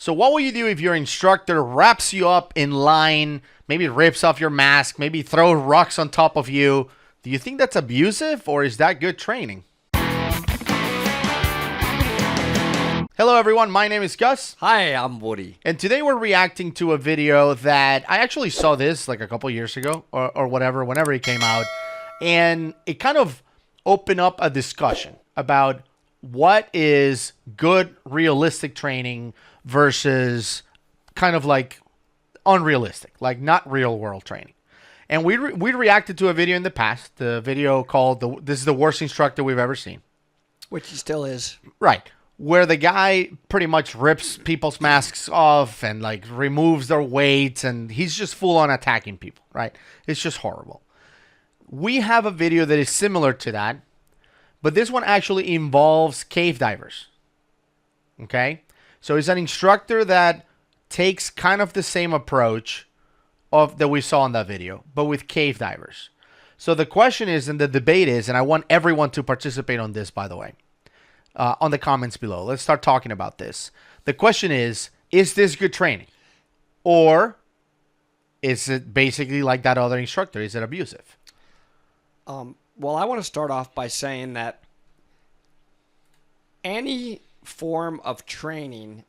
So what will you do if your instructor wraps you up in line, maybe rips off your mask, maybe throw rocks on top of you? Do you think that's abusive, or is that good training? Hello everyone, my name is Gus. Hi, I'm Woody. And today we're reacting to a video that I actually saw this like a couple years ago or whatever, whenever it came out. And it kind of opened up a discussion about what is good realistic training versus kind of like unrealistic, like not real world training. And we reacted to a video in the past, the video called This is the Worst Instructor We've Ever Seen. Which he still is. Right. Where the guy pretty much rips people's masks off and like removes their weights, and he's just full on attacking people, right? It's just horrible. We have a video that is similar to that, but this one actually involves cave divers. Okay? So it's an instructor that takes kind of the same approach that we saw in that video, but with cave divers. So the question is, and the debate is, and I want everyone to participate on this, by the way, on the comments below. Let's start talking about this. The question is this good training? Or is it basically like that other instructor? Is it abusive? Well, I want to start off by saying that any form of training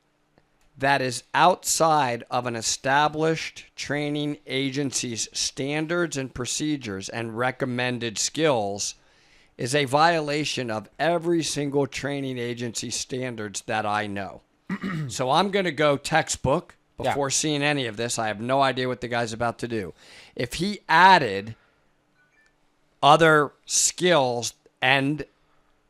that is outside of an established training agency's standards and procedures and recommended skills is a violation of every single training agency standards that I know. So I'm going to go textbook before seeing any of this. I have no idea what the guy's about to do. If he added other skills and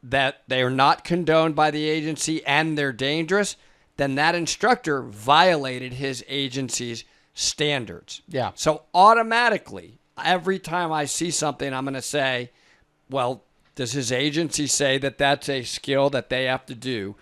that they're not condoned by the agency and they're dangerous, then that instructor violated his agency's standards. Yeah. So automatically, every time I see something, I'm going to say, well, does his agency say that that's a skill that they have to do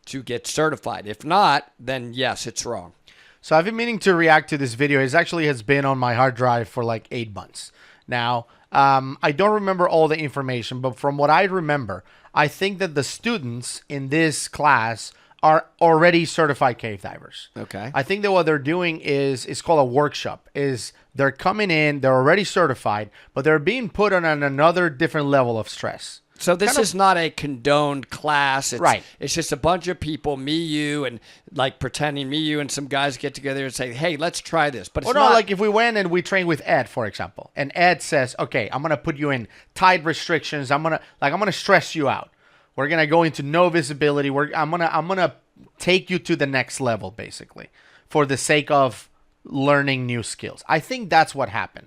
to get certified? If not, then yes, it's wrong. So I've been meaning to react to this video. It actually has been on my hard drive for like 8 months. Now, I don't remember all the information, but from what I remember, I think that the students in this class are already certified cave divers. Okay. I think that what they're doing is, it's called a workshop. They're coming in, they're already certified, but they're being put on another different level of stress. So this is not a condoned class. Right. It's just a bunch of people, me, you, and like pretending me, you, and some guys get together and say, hey, let's try this. But it's not like if we went and we trained with Ed, for example, and Ed says, okay, I'm going to put you in tight restrictions. I'm going to stress you out. We're going to go into no visibility. I'm going to take you to the next level, basically, for the sake of learning new skills. I think that's what happened.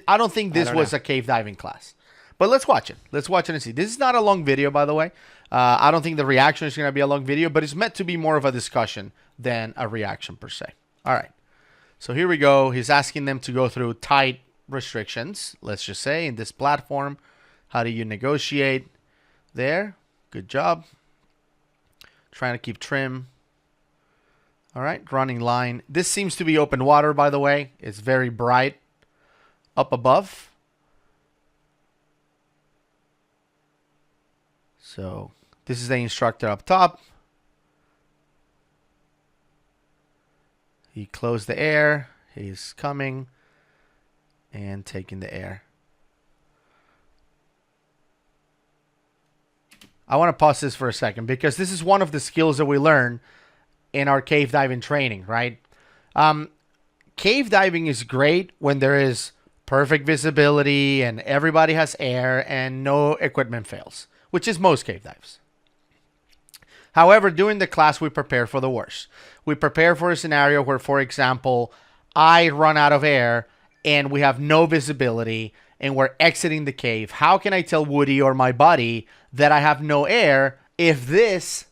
I don't think this was a cave diving class. But let's watch it. Let's watch it and see. This is not a long video, by the way. I don't think the reaction is going to be a long video, but it's meant to be more of a discussion than a reaction per se. All right. So here we go. He's asking them to go through tight restrictions, let's just say, in this platform. How do you negotiate there? Good job. Trying to keep trim. All right, running line. This seems to be open water, by the way. It's very bright up above. So this is the instructor up top. He closed the air. He's coming and taking the air. I want to pause this for a second because this is one of the skills that we learn in our cave diving training, right? Cave diving is great when there is perfect visibility and everybody has air and no equipment fails, which is most cave dives. However, during the class, we prepare for the worst. We prepare for a scenario where, for example, I run out of air and we have no visibility and we're exiting the cave. How can I tell Woody or my buddy that I have no air if this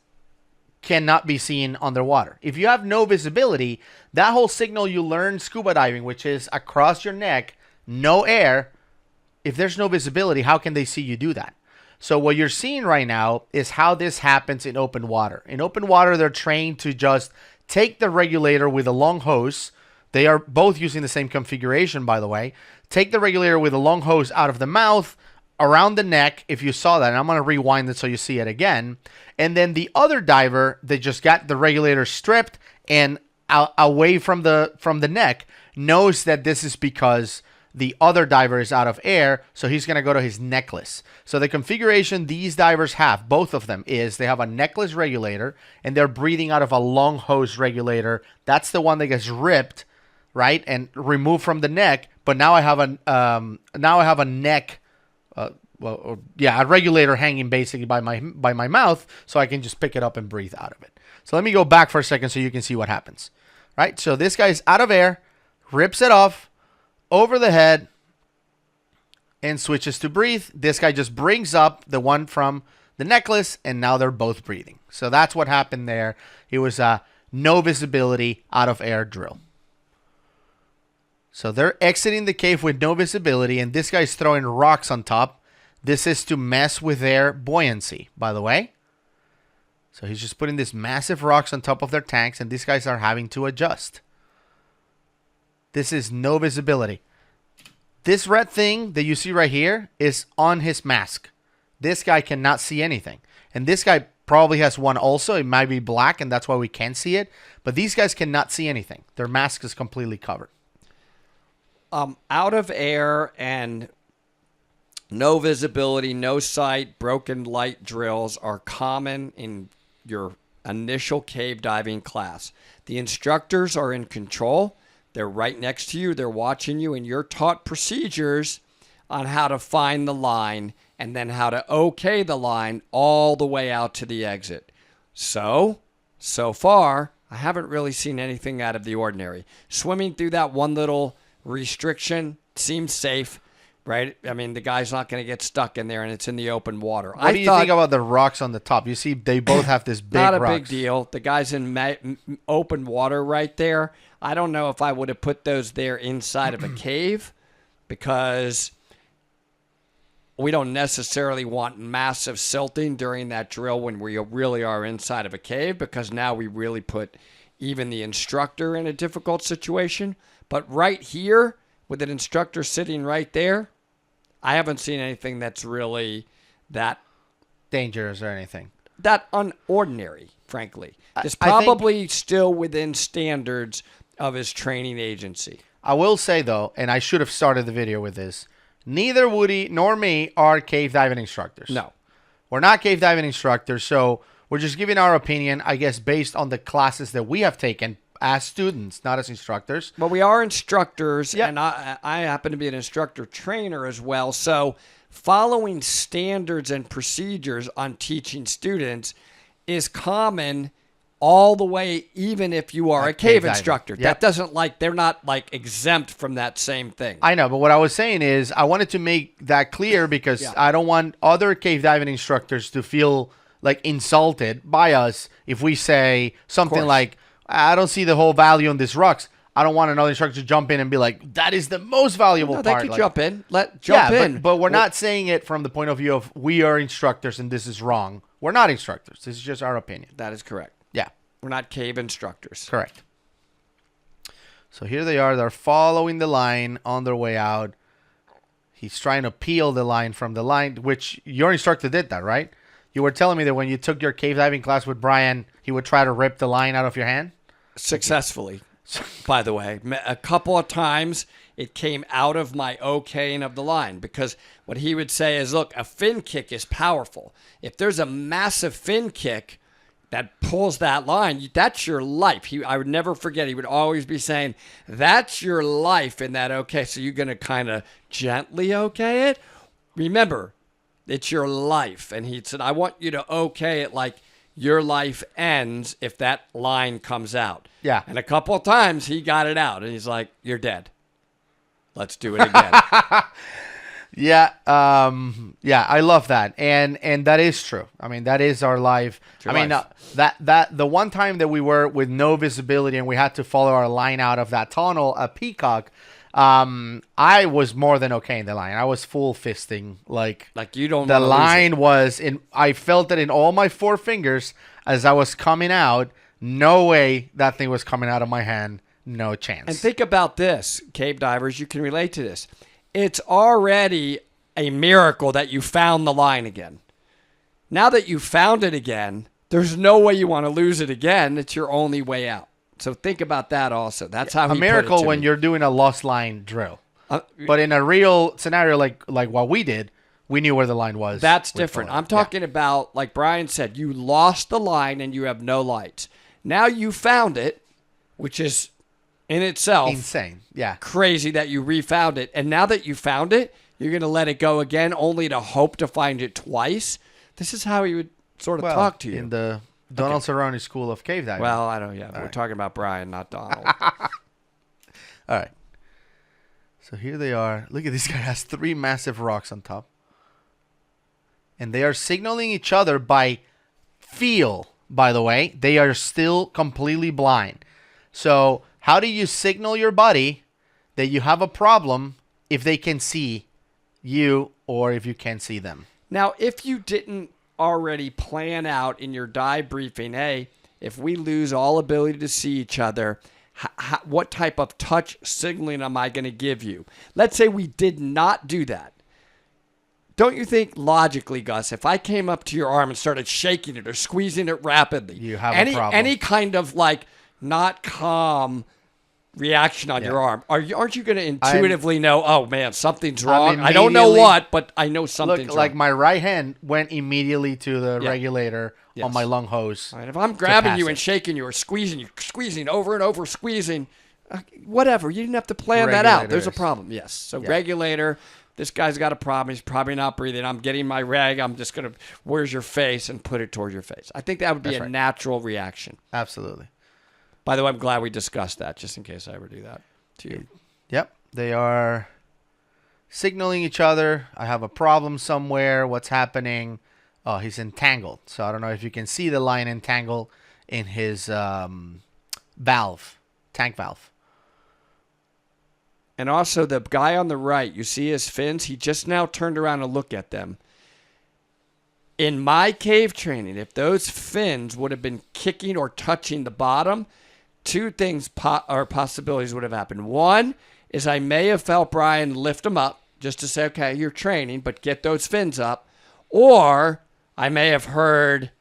cannot be seen underwater? If you have no visibility, that whole signal you learn scuba diving, which is across your neck, no air, if there's no visibility, how can they see you do that? So what you're seeing right now is how this happens in open water. In open water, they're trained to just take the regulator with a long hose. They are both using the same configuration, by the way. Take the regulator with a long hose out of the mouth, around the neck, if you saw that, and I'm going to rewind it so you see it again. And then the other diver, they just got the regulator stripped and away from the neck, knows that this is because the other diver is out of air, so he's going to go to his necklace. So the configuration these divers have, both of them, is they have a necklace regulator, and they're breathing out of a long hose regulator. That's the one that gets ripped, right, and removed from the neck. But now I have a neck, a regulator hanging basically by my mouth, so I can just pick it up and breathe out of it. So let me go back for a second so you can see what happens. Right, so this guy's out of air, rips it off over the head, and switches to breathe. This guy just brings up the one from the necklace, and now they're both breathing. So that's what happened there. It was a no visibility out of air drill. So they're exiting the cave with no visibility, and this guy's throwing rocks on top. This is to mess with their buoyancy, by the way. So he's just putting these massive rocks on top of their tanks, and these guys are having to adjust. This is no visibility. This red thing that you see right here is on his mask. This guy cannot see anything. And this guy probably has one also. It might be black, and that's why we can't see it. But these guys cannot see anything. Their mask is completely covered. Out of air and no visibility, no sight, broken light drills are common in your initial cave diving class. The instructors are in control. They're right next to you. They're watching you, and you're taught procedures on how to find the line and then how to okay the line all the way out to the exit. So far, I haven't really seen anything out of the ordinary. Swimming through that one little restriction seems safe, right? I mean, the guy's not going to get stuck in there, and it's in the open water. What do you think about the rocks on the top? You see, they both have this big not a rocks. big deal. The guy's in open water right there. I don't know if I would have put those there inside of a cave, because we don't necessarily want massive silting during that drill when we really are inside of a cave, because now we really put even the instructor in a difficult situation. But right here, with an instructor sitting right there, I haven't seen anything that's really that dangerous or anything. That unordinary, frankly. It's probably still within standards of his training agency. I will say, though, and I should have started the video with this, neither Woody nor me are cave diving instructors. No. We're not cave diving instructors, so we're just giving our opinion, I guess, based on the classes that we have taken as students, not as instructors. But we are instructors, Yep. and I happen to be an instructor trainer as well. So following standards and procedures on teaching students is common all the way, even if you are a cave instructor. Yep. That doesn't they're not exempt from that same thing. I know, but what I was saying is I wanted to make that clear because I don't want other cave diving instructors to feel insulted by us if we say something like, I don't see the whole value in these rocks. I don't want another instructor to jump in and be like, that is the most valuable part. They could jump in. Jump in. But we're not saying it from the point of view of we are instructors and this is wrong. We're not instructors. This is just our opinion. That is correct. Yeah. We're not cave instructors. Correct. So here they are. They're following the line on their way out. He's trying to peel the line from the line, which your instructor did that, right? You were telling me that when you took your cave diving class with Brian, he would try to rip the line out of your hand? Successfully, by the way. A couple of times it came out of my okaying of the line, because what he would say is, look, a fin kick is powerful. If there's a massive fin kick that pulls that line, that's your life. I would never forget. He would always be saying, that's your life in that okay. So you're going to kind of gently okay it. Remember, it's your life. And he said, I want you to okay it like your life ends if that line comes out. Yeah. And a couple of times he got it out, and he's like, you're dead. Let's do it again. Yeah, I love that, and that is true. I mean, that is our life. I mean, that the one time that we were with no visibility and we had to follow our line out of that tunnel, a Peacock, I was more than okay in the line. I was full fisting, like you don't. The line was in. I felt it in all my four fingers as I was coming out. No way that thing was coming out of my hand. No chance. And think about this, cave divers. You can relate to this. It's already a miracle that you found the line again. Now that you found it again, there's no way you want to lose it again. It's your only way out. So think about that also. That's how a he miracle put it to when me. you're doing a lost line drill. But in a real scenario like what we did, we knew where the line was. That's different. I'm talking about, like Brian said, you lost the line and you have no lights. Now you found it, which is in itself insane. Yeah. Crazy that you refound it. And now that you found it, you're going to let it go again only to hope to find it twice. This is how he would sort of talk to you. In the Donald Cerrone School of Cave Diving. Well, I don't. Yeah, we're talking about Brian, not Donald. All right. So here they are. Look at this guy has 3 massive rocks on top. And they are signaling each other by feel, by the way. They are still completely blind. So how do you signal your buddy that you have a problem if they can see you or if you can't see them? Now, if you didn't already plan out in your dive briefing, hey, if we lose all ability to see each other, what type of touch signaling am I going to give you? Let's say we did not do that. Don't you think logically, Gus, if I came up to your arm and started shaking it or squeezing it rapidly, you have a problem. Any kind of like not calm reaction on your arm, aren't you going to intuitively know, oh man, something's wrong? I don't know what, but I know something's wrong. Like my right hand went immediately to the regulator on my lung hose. Right, if I'm grabbing you and shaking you or squeezing over and over, squeezing, whatever, you didn't have to plan that out. There's a problem. Yes. So regulator, this guy's got a problem. He's probably not breathing. I'm getting my rag. I'm just going to, where's your face, and put it towards your face. I think that would be a natural reaction. Absolutely. By the way, I'm glad we discussed that, just in case I ever do that to you. Yep. They are signaling each other. I have a problem somewhere. What's happening? Oh, he's entangled. So I don't know if you can see the line entangled in his valve, tank valve. And also the guy on the right, you see his fins? He just now turned around to look at them. In my cave training, if those fins would have been kicking or touching the bottom, 2 things or possibilities would have happened. One is I may have felt Brian lift them up just to say, okay, you're training, but get those fins up. Or I may have heard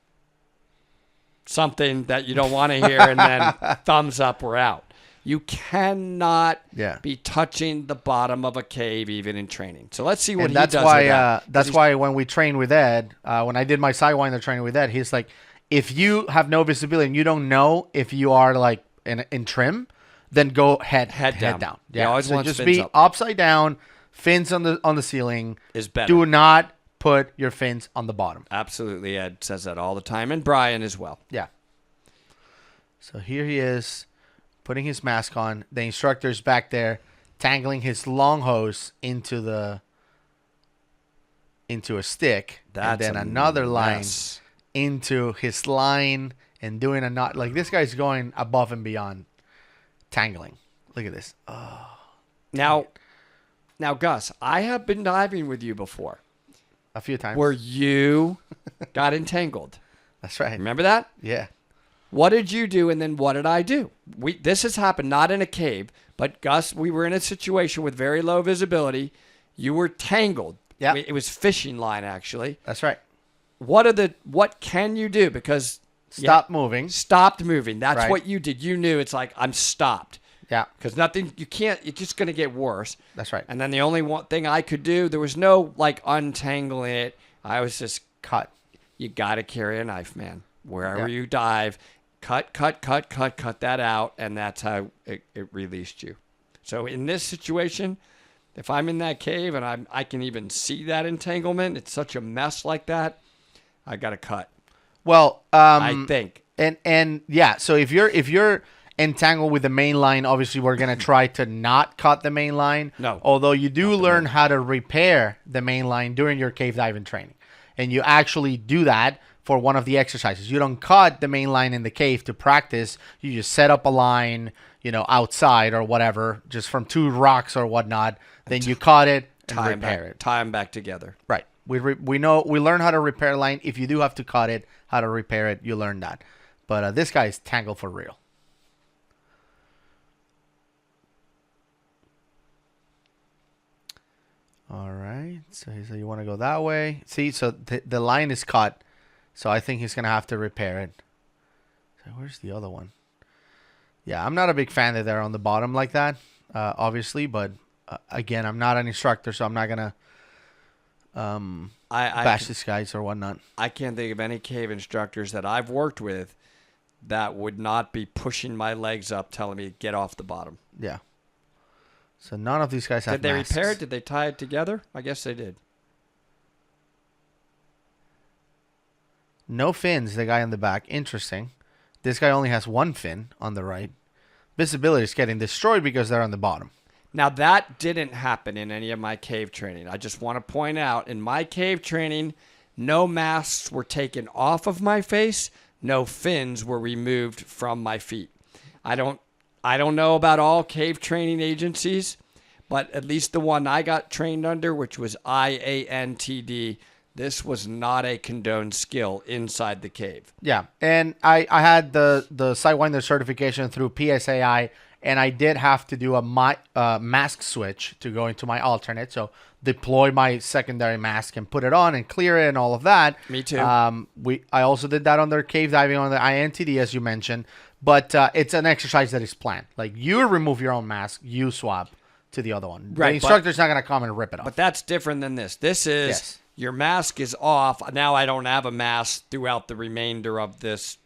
something that you don't want to hear and then thumbs up, we're out. You cannot be touching the bottom of a cave even in training. So let's see what he does with that. That's why when we train with Ed, when I did my Sidewinder training with Ed, he's like, if you have no visibility and you don't know if you are like in trim, then go head down. Yeah, so just be upside down, fins on the ceiling is better. Do not put your fins on the bottom. Absolutely, Ed says that all the time, and Brian as well. Yeah. So here he is, putting his mask on. The instructor's back there, tangling his long hose into a stick, and then another line into his line, and doing a knot. Like, this guy's going above and beyond tangling. Look at this. Oh. Now, Gus, I have been diving with you before. A few times. Where you got entangled. That's right. Remember that? Yeah. What did you do, and then what did I do? This has happened not in a cave, but Gus, we were in a situation with very low visibility. You were tangled. Yeah. It was fishing line, actually. That's right. What can you do? Because stopped moving. Stopped moving. That's what you did. You knew it's like, I'm stopped. Yeah. Because nothing, you can't, it's just going to get worse. That's right. And then the only one thing I could do, there was no like untangling it. I was just cut. You got to carry a knife, man. Wherever you dive, cut that out. And that's how it released you. So in this situation, if I'm in that cave and I can even see that entanglement, it's such a mess like that, I got to cut. Well, I think. And yeah, so if you're entangled with the main line, obviously we're going to try to not cut the main line. No. Although you do learn how to repair the main line during your cave diving training. And you actually do that for one of the exercises. You don't cut the main line in the cave to practice. You just set up a line, outside or whatever, just from 2 rocks or whatnot. Then you cut it and repair it. Tie them back together. Right. We learn how to repair a line. If you do have to cut it, how to repair it, you learn that. But this guy is tangled for real. All right. So he said, you want to go that way? See, so the line is cut. So I think he's going to have to repair it. So where's the other one? Yeah, I'm not a big fan that they're on the bottom like that, obviously. But again, I'm not an instructor, so I'm not going to bash these guys or whatnot. I can't think of any cave instructors that I've worked with that would not be pushing my legs up, telling me to get off the bottom. Yeah. So none of these guys have Did they masks. repair it? Did they tie it together? I guess they did. No fins, the guy in the back. Interesting. This guy only has one fin on the right. Visibility is getting destroyed because they're on the bottom. Now, that didn't happen in any of my cave training. I just want to point out, in my cave training, no masks were taken off of my face. No fins were removed from my feet. I don't know about all cave training agencies, but at least the one I got trained under, which was IANTD, this was not a condoned skill inside the cave. Yeah, and I had the Sidewinder certification through PSAI, and I did have to do a mask switch to go into my alternate. So deploy my secondary mask and put it on and clear it and all of that. Me too. I also did that under cave diving on the INTD, as you mentioned. But it's an exercise that is planned. Like, you remove your own mask, you swap to the other one. Right, the instructor's not going to come and rip it off. But that's different than this. This is your mask is off. Now I don't have a mask throughout the remainder of this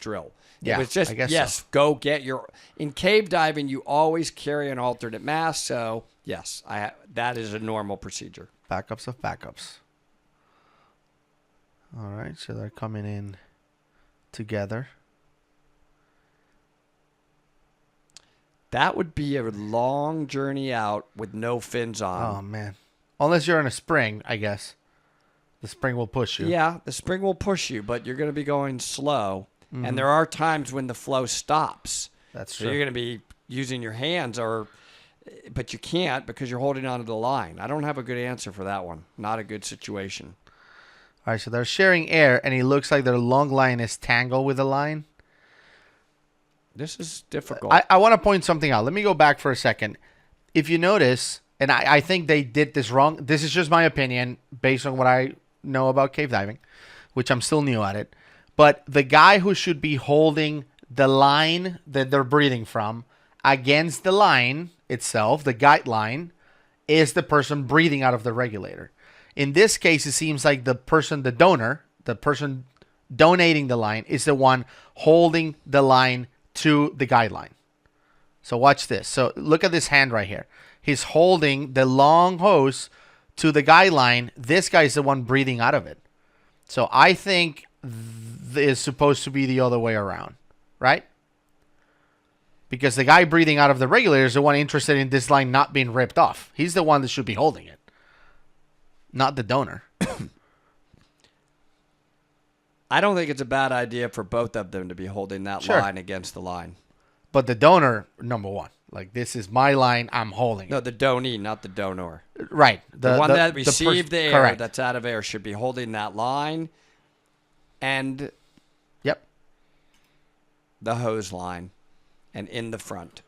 drill. Yeah, it was just, I guess yes, so. go get your... In cave diving, you always carry an alternate mask. So, yes, that is a normal procedure. Backups of backups. All right, so they're coming in together. That would be a long journey out with no fins on. Oh, man. Unless you're in a spring, I guess. The spring will push you. Yeah, the spring will push you, but you're going to be going slow. Mm-hmm. And there are times when the flow stops. That's so true. You're going to be using your hands, but you can't because you're holding onto the line. I don't have a good answer for that one. Not a good situation. All right, so they're sharing air, and it looks like their long line is tangled with the line. This is difficult. I want to point something out. Let me go back for a second. If you notice, and I think they did this wrong. This is just my opinion based on what I know about cave diving, which I'm still new at it. But the guy who should be holding the line that they're breathing from against the line itself, the guideline, is the person breathing out of the regulator. In this case, it seems like the person donating the line is the one holding the line to the guideline. So watch this. So look at this hand right here. He's holding the long hose to the guideline. This guy is the one breathing out of it. So I think it's supposed to be the other way around, right? Because the guy breathing out of the regulator is the one interested in this line not being ripped off. He's the one that should be holding it, not the donor. I don't think it's a bad idea for both of them to be holding that line against the line. But the donor, number one. Like, this is my line, I'm holding it. No, the donee, not the donor. Right. The one that received the air correct. That's out of air should be holding that line and the hose line and in the front.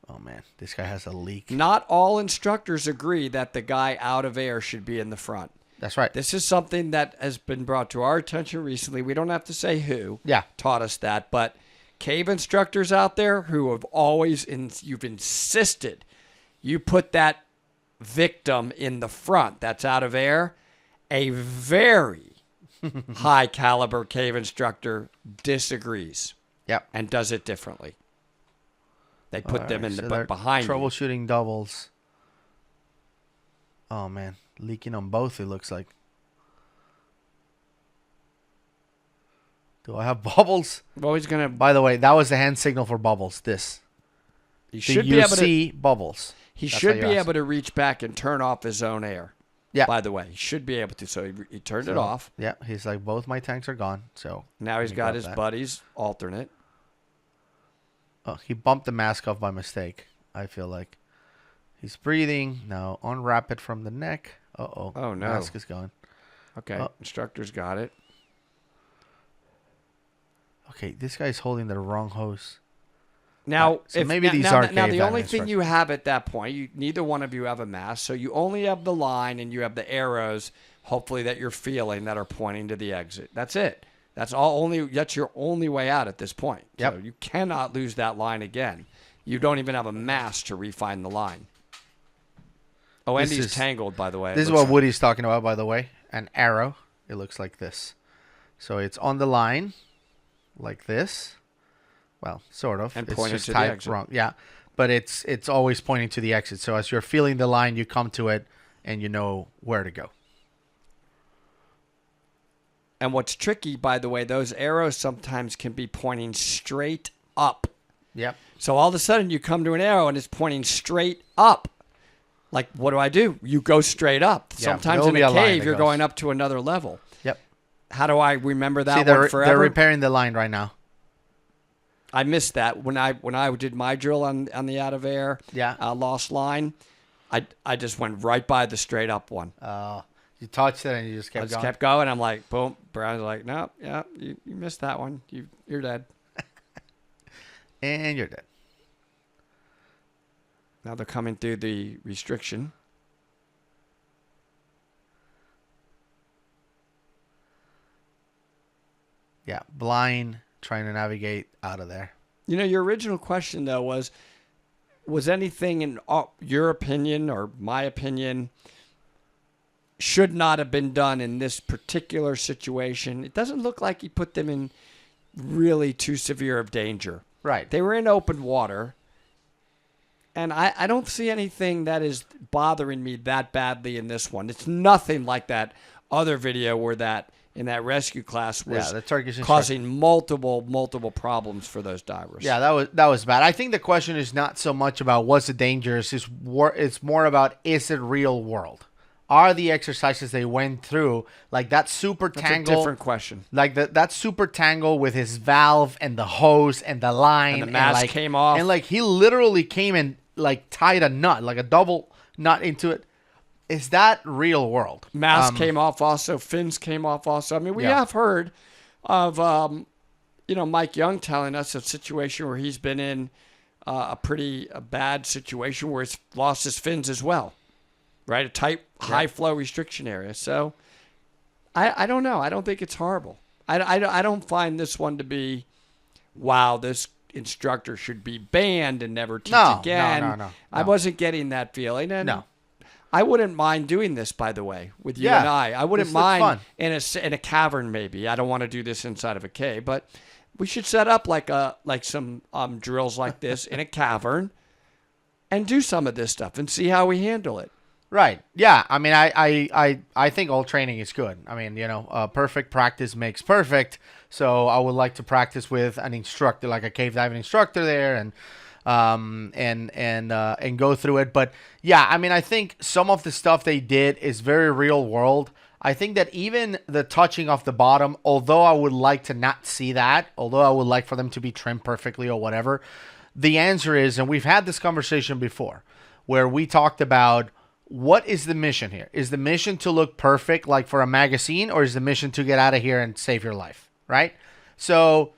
Oh, man. This guy has a leak. Not all instructors agree that the guy out of air should be in the front. That's right. This is something that has been brought to our attention recently. We don't have to say who taught us that, but cave instructors out there who have always, you've insisted you put that victim in the front that's out of air, a very high caliber cave instructor disagrees and does it differently. They put them in the behind troubleshooting doubles. Oh, man. Leaking on both, it looks like. Do I have bubbles? Well, he's going to... By the way, that was the hand signal for bubbles. This. He should be able to... bubbles. He should be able to reach back and turn off his own air. Yeah. By the way, he should be able to. So he turned it off. Yeah. He's like, both my tanks are gone. So now he's got his buddy's alternate. Oh, he bumped the mask off by mistake. I feel like he's breathing now. Unwrap it from the neck. Uh-oh. Oh, no. Mask is gone. Okay. Instructor's got it. Okay. This guy's holding the wrong hose. Now, So maybe these are cave now the diving only thing instructors. you have at that point, neither one of you have a mask, so you only have the line and you have the arrows, hopefully that you're feeling that are pointing to the exit. That's it. That's your only way out at this point. Yep. So you cannot lose that line again. You don't even have a mask to refine the line. Oh, and he's tangled, by the way. This is what Woody's talking about, by the way. An arrow. It looks like this. So it's on the line, like this. Well, sort of. And it's pointing just to the typed exit. wrong. Yeah, but it's always pointing to the exit. So as you're feeling the line, you come to it, and you know where to go. And what's tricky, by the way, those arrows sometimes can be pointing straight up. Yep. So all of a sudden you come to an arrow and it's pointing straight up. Like, what do? You go straight up. Yeah, Sometimes there'll in be a a line cave, that you're goes. going up to another level. Yep. How do I remember that See, one they're forever? repairing the line right now. I missed that when I did my drill on the out of air lost line. I just went right by the straight up one. You touched it and you just I kept just going. kept going. I'm like, boom. Brown's like, no, yeah, you missed that one. You're dead. And you're dead. Now they're coming through the restriction. Yeah, blind, trying to navigate out of there. You know, your original question though was anything in your opinion or my opinion should not have been done in this particular situation? It doesn't look like he put them in really too severe of danger. Right. They were in open water. And I don't see anything that is bothering me that badly in this one. It's nothing like that other video where that in that rescue class was the Turkish causing multiple problems for those divers. Yeah, that was bad. I think the question is not so much about what's it dangerous. It's more about, is it real world? Are the exercises they went through, like that super tangle? That's a different question. Like that super tangle with his valve and the hose and the line. And the mask came off. And like he literally came and like tied a nut, like a double nut into it. Is that real world? Mask came off also. Fins came off also. I mean, we Yeah. have heard of, Mike Young telling us a situation where he's been in a bad situation where he's lost his fins as well. Right? A tight, high flow restriction area. So I don't know. I don't think it's horrible. I don't find this one to be, wow, this instructor should be banned and never teach again. No. I wasn't getting that feeling. And No. I wouldn't mind doing this, by the way, with you Yeah, and I wouldn't this looks mind fun. in a cavern maybe. I don't want to do this inside of a cave, but we should set up like some drills like this in a cavern and do some of this stuff and see how we handle it. Right. Yeah. I mean, I think all training is good. I mean, perfect practice makes perfect. So I would like to practice with an instructor, like a cave diving instructor there, and go through it. But yeah, I mean, I think some of the stuff they did is very real world. I think that even the touching off the bottom, although I would like to not see that, although I would like for them to be trimmed perfectly or whatever, the answer is, and we've had this conversation before, where we talked about, what is the mission here? Is the mission to look perfect like for a magazine, or is the mission to get out of here and save your life, right? So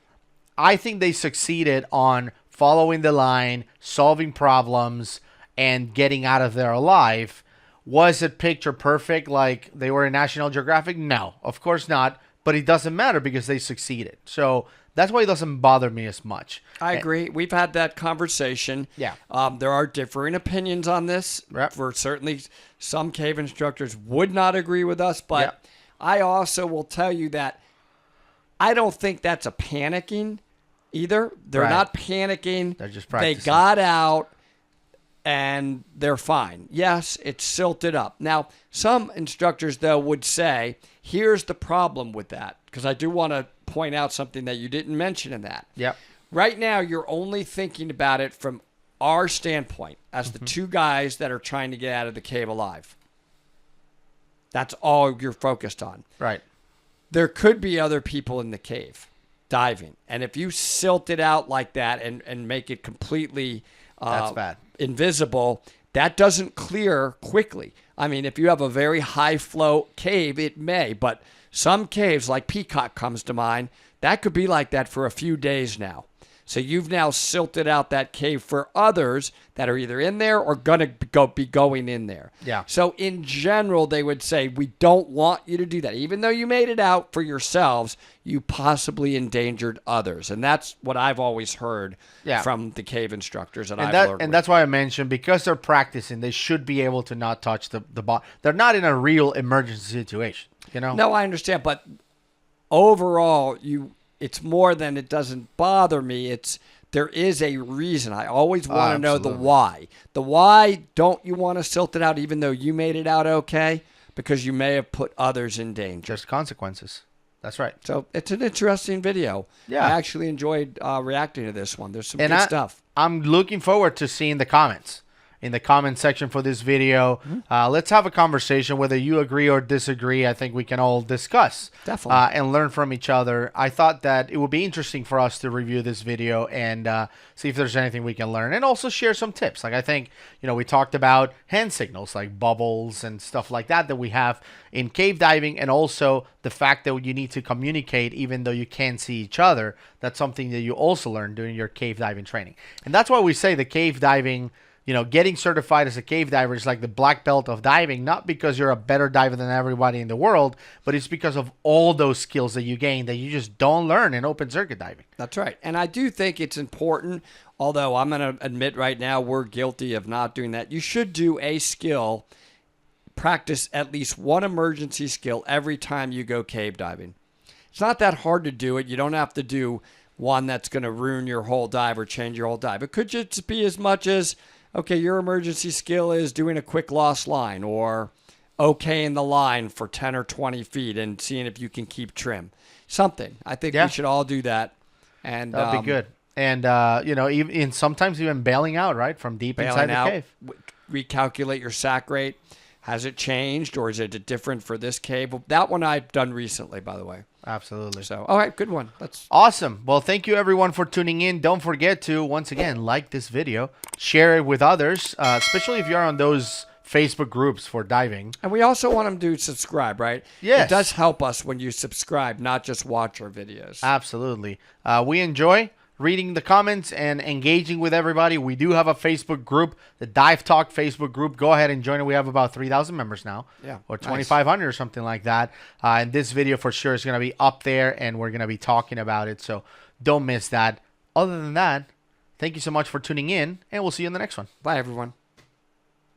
I think they succeeded on following the line, solving problems, and getting out of there alive. Was it picture perfect like they were in National Geographic? No, of course not. But it doesn't matter because they succeeded. So that's why it doesn't bother me as much. I agree. We've had that conversation. Yeah. There are differing opinions on this. Yep. For certainly some cave instructors would not agree with us, but Yep. I also will tell you that I don't think that's a panicking either. They're Right. not panicking. They're just They practicing. got out and they're fine. Yes, it's silted up. Now, some instructors, though, would say, here's the problem with that, because I do want to point out something that you didn't mention in that. Yep. Right now, you're only thinking about it from our standpoint as the two guys that are trying to get out of the cave alive. That's all you're focused on. Right. There could be other people in the cave diving. And if you silt it out like that and make it completely That's bad. invisible, that doesn't clear quickly. I mean, if you have a very high flow cave, it may. But some caves, like Peacock comes to mind, that could be like that for a few days now. So you've now silted out that cave for others that are either in there or going to be going in there. Yeah. So in general, they would say, we don't want you to do that. Even though you made it out for yourselves, you possibly endangered others. And that's what I've always heard from the cave instructors that I've learned. And that's why I mentioned, because they're practicing, they should be able to not touch the bottom. They're not in a real emergency situation, you know? No, I understand. But overall, it's more than it doesn't bother me. There is a reason. I always want to know the why. The why don't you want to silt it out even though you made it out okay? Because you may have put others in danger. Just consequences. That's right. So it's an interesting video. Yeah. I actually enjoyed reacting to this one. There's some good stuff. I'm looking forward to seeing the comments in the comment section for this video. Let's have a conversation. Whether you agree or disagree, I think we can all discuss. Definitely. And learn from each other. I thought that it would be interesting for us to review this video and see if there's anything we can learn, and also share some tips. Like, I think, we talked about hand signals like bubbles and stuff like that we have in cave diving, and also the fact that you need to communicate even though you can't see each other. That's something that you also learn during your cave diving training. And that's why we say the cave diving, getting certified as a cave diver is like the black belt of diving, not because you're a better diver than everybody in the world, but it's because of all those skills that you gain that you just don't learn in open circuit diving. That's right. And I do think it's important, although I'm going to admit right now we're guilty of not doing that. You should do a skill, practice at least one emergency skill every time you go cave diving. It's not that hard to do it. You don't have to do one that's going to ruin your whole dive or change your whole dive. It could just be as much as, okay, your emergency skill is doing a quick lost line, or okay in the line for 10 or 20 feet and seeing if you can keep trim. Something. I think we should all do that. And that'd be good. And, even sometimes even bailing out, right, from deep inside the cave. Recalculate your sack rate. Has it changed, or is it different for this cave? That one I've done recently, by the way. Absolutely. So, all right, good one. That's awesome. Well, thank you everyone for tuning in. Don't forget to, once again, like this video, share it with others, especially if you're on those Facebook groups for diving. And we also want them to subscribe, right? Yes. It does help us when you subscribe, not just watch our videos. Absolutely. We enjoy reading the comments and engaging with everybody. We do have a Facebook group, the Dive Talk Facebook group. Go ahead and join it. We have about 3,000 members now, or 2,500 or something like that. And this video for sure is going to be up there, and we're going to be talking about it. So don't miss that. Other than that, thank you so much for tuning in, and we'll see you in the next one. Bye, everyone.